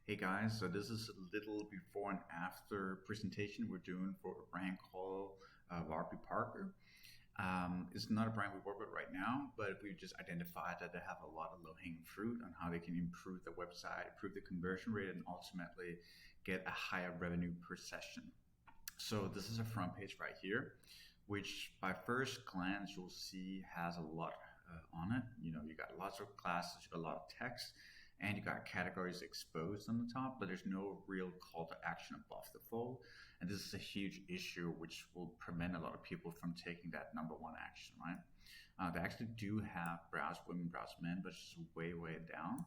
Hey guys, so this is a little before and after presentation we're doing for a brand called Warby Parker. It's not a brand we work with right now, but we've just identified that they have a lot of low-hanging fruit on how they can improve the website, improve the conversion rate, and ultimately get a higher revenue per session. So this is a front page right here, which by first glance you'll see has a lot on it. You got lots of classes, you got a lot of text, and you got categories exposed on the top, but there's no real call to action above the fold. And this is a huge issue which will prevent a lot of people from taking that number one action, right? They actually do have browse women, browse men, but it's just way, way down.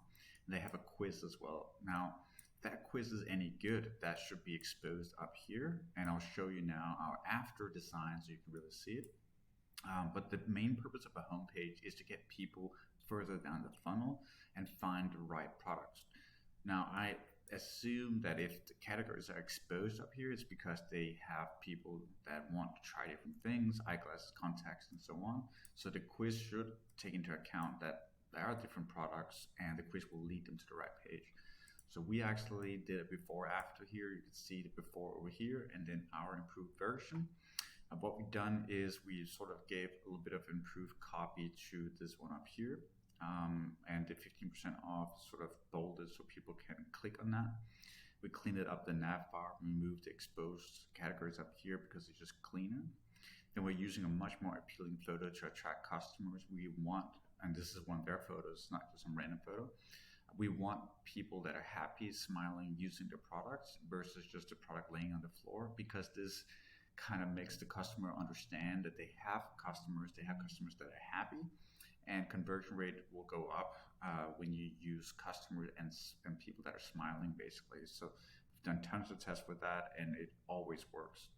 And they have a quiz as well. Now, if that quiz is any good, that should be exposed up here. And I'll show you now our after design so you can really see it. But the main purpose of a homepage is to get people further down the funnel and find the right products. Now, I assume that if the categories are exposed up here, it's because they have people that want to try different things, eyeglasses, contacts, and so on. So the quiz should take into account that there are different products and the quiz will lead them to the right page. So we actually did a before after here. You can see the before over here and then our improved version. What we've done is we sort of gave a little bit of improved copy to this one up here. And the 15% off sort of bolded so people can click on that. We cleaned it up the nav bar, removed the exposed categories up here because it's just cleaner. Then we're using a much more appealing photo to attract customers. We want, and this is one of their photos, not just some random photo. We want people that are happy, smiling, using the products versus just the product laying on the floor, because this kind of makes the customer understand that they have customers that are happy, and conversion rate will go up when you use customers and people that are smiling, basically. So we've done tons of tests with that, and it always works.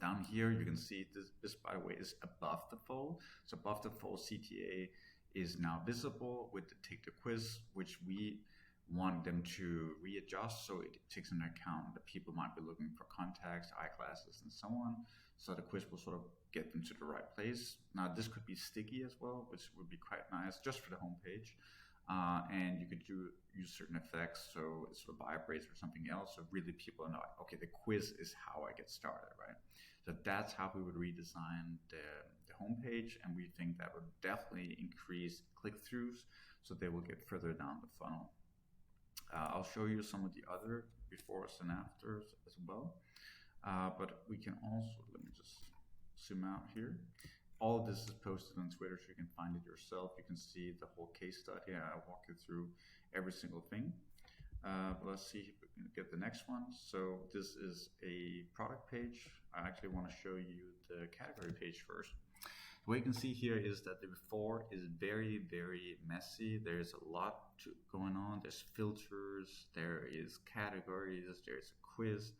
Down here, you can see this by the way, is above the fold. So above the fold CTA is now visible with the take the quiz, which we want them to readjust so it takes into account that people might be looking for contacts, eyeglasses, and so on. So the quiz will sort of get them to the right place. Now this could be sticky as well, which would be quite nice just for the homepage. And you could use certain effects, so it sort of vibrates or something else. So really people are like, okay, the quiz is how I get started, right? So that's how we would redesign the homepage, and we think that would definitely increase click-throughs, so they will get further down the funnel. I'll show you some of the other befores and afters as well. But we can also, let me just zoom out here. All of this is posted on Twitter, so you can find it yourself. You can see the whole case study. I'll walk you through every single thing. Let's see if we can get the next one. So this is a product page. I actually want to show you the category page first. What you can see here is that the before is very, very messy. There's a lot going on. There's filters, there is categories, there's a quiz.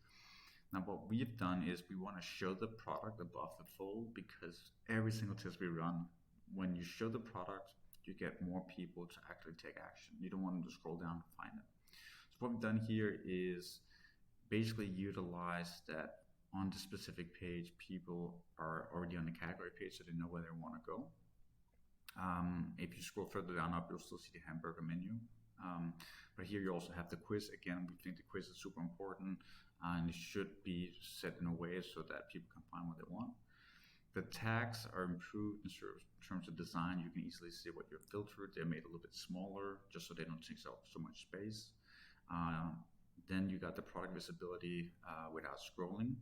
Now what we've done is we want to show the product above the fold, because every single test we run, when you show the product, you get more people to actually take action. You don't want them to scroll down to find it. So what we've done here is basically utilize that on the specific page, people are already on the category page, so they know where they want to go. If you scroll further down up, you'll still see the hamburger menu. But here you also have the quiz. Again, we think the quiz is super important, and it should be set in a way so that people can find what they want. The tags are improved in terms of design. You can easily see what you're filtered. They're made a little bit smaller just so they don't take up so much space. Then you got the product visibility without scrolling,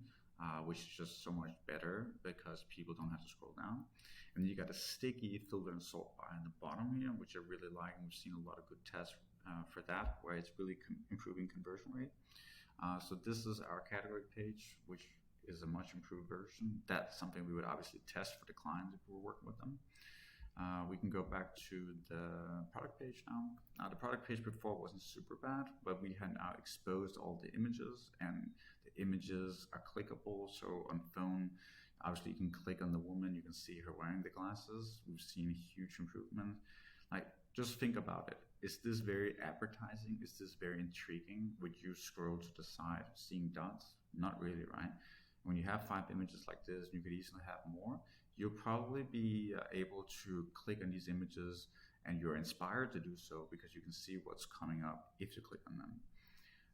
which is just so much better because people don't have to scroll down. And then you got a sticky filter and sort by in the bottom here, which I really like. And we've seen a lot of good tests for that, where it's really improving conversion rate. So this is our category page, which is a much improved version. That's something we would obviously test for the clients if we were working with them. We can go back to the product page now. The product page before wasn't super bad, but we had now exposed all the images, and the images are clickable. So on phone, obviously you can click on the woman, you can see her wearing the glasses. We've seen a huge improvement. Like, just think about it. Is this very appetizing? Is this very intriguing? Would you scroll to the side seeing dots? Not really, right? When you have 5 images like this, you could easily have more. You'll probably be able to click on these images, and you're inspired to do so because you can see what's coming up if you click on them.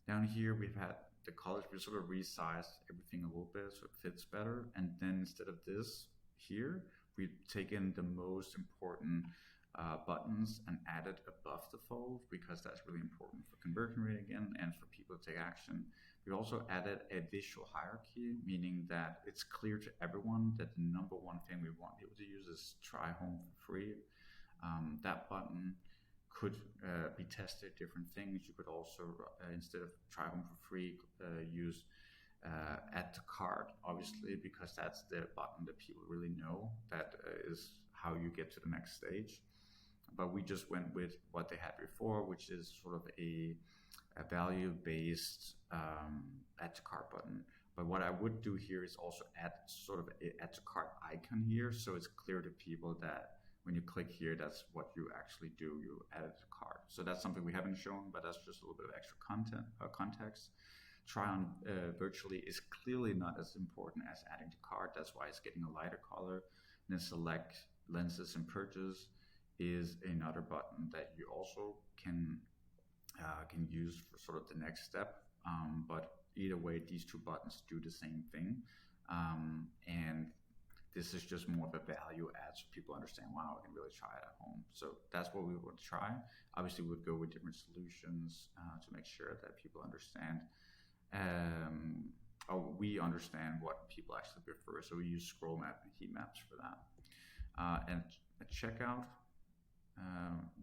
Down here, we've had the colors, we sort of resized everything a little bit so it fits better. And then instead of this here, we've taken the most important buttons and added above the fold because that's really important for conversion rate again and for people to take action. We also added a visual hierarchy, meaning that it's clear to everyone that the number one thing we want people to use is try home for free. That button could be tested different things. You could also, instead of try home for free, use add to cart, obviously, because that's the button that people really know. That is how you get to the next stage. But we just went with what they had before, which is sort of a value-based add to cart button. But what I would do here is also add sort of a add to cart icon here, so it's clear to people that when you click here, that's what you actually do. You add it to cart. So that's something we haven't shown, but that's just a little bit of extra context. Try on virtually is clearly not as important as adding to cart. That's why it's getting a lighter color. And then select lenses and purchase is another button that you also can use for sort of the next step. But either way, these two buttons do the same thing. And this is just more of a value add so people understand, wow, I can really try it at home. So that's what we would try. Obviously, we would go with different solutions to make sure that people understand. We understand what people actually prefer. So we use scroll map and heat maps for that. And at checkout,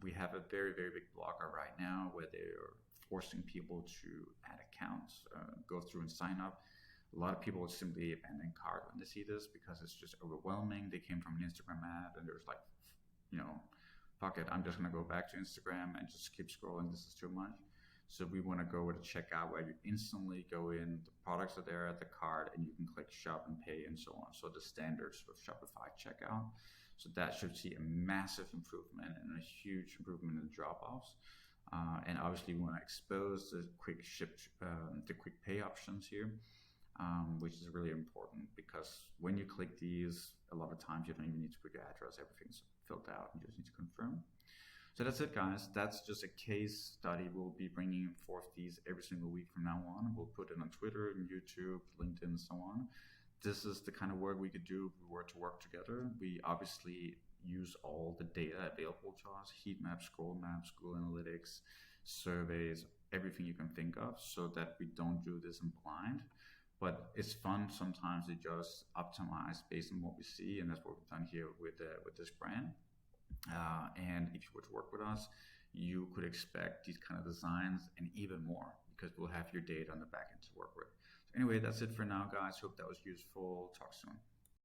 we have a very, very big blocker right now where they're forcing people to add accounts, go through and sign up. A lot of people would simply abandon cart when they see this because it's just overwhelming. They came from an Instagram ad and there's like, fuck it, I'm just going to go back to Instagram and just keep scrolling. This is too much. So we want to go with a checkout where you instantly go in, the products are there at the cart, and you can click shop and pay and so on. So the standard sort of Shopify checkout. So that should see a massive improvement and a huge improvement in the drop-offs. And obviously we want to expose the quick ship, the quick pay options here. Which is really important because when you click these, a lot of times you don't even need to put your address, everything's filled out, you just need to confirm. So that's it, guys. That's just a case study. We'll be bringing forth these every single week from now on. We'll put it on Twitter and YouTube, LinkedIn, and so on. This is the kind of work we could do if we were to work together. We obviously use all the data available to us, heat maps, scroll maps, Google Analytics, surveys, everything you can think of, so that we don't do this in blind. But it's fun sometimes to just optimize based on what we see, and that's what we've done here with this brand. And if you were to work with us, you could expect these kind of designs and even more because we'll have your data on the back end to work with. So anyway, that's it for now, guys. Hope that was useful. Talk soon.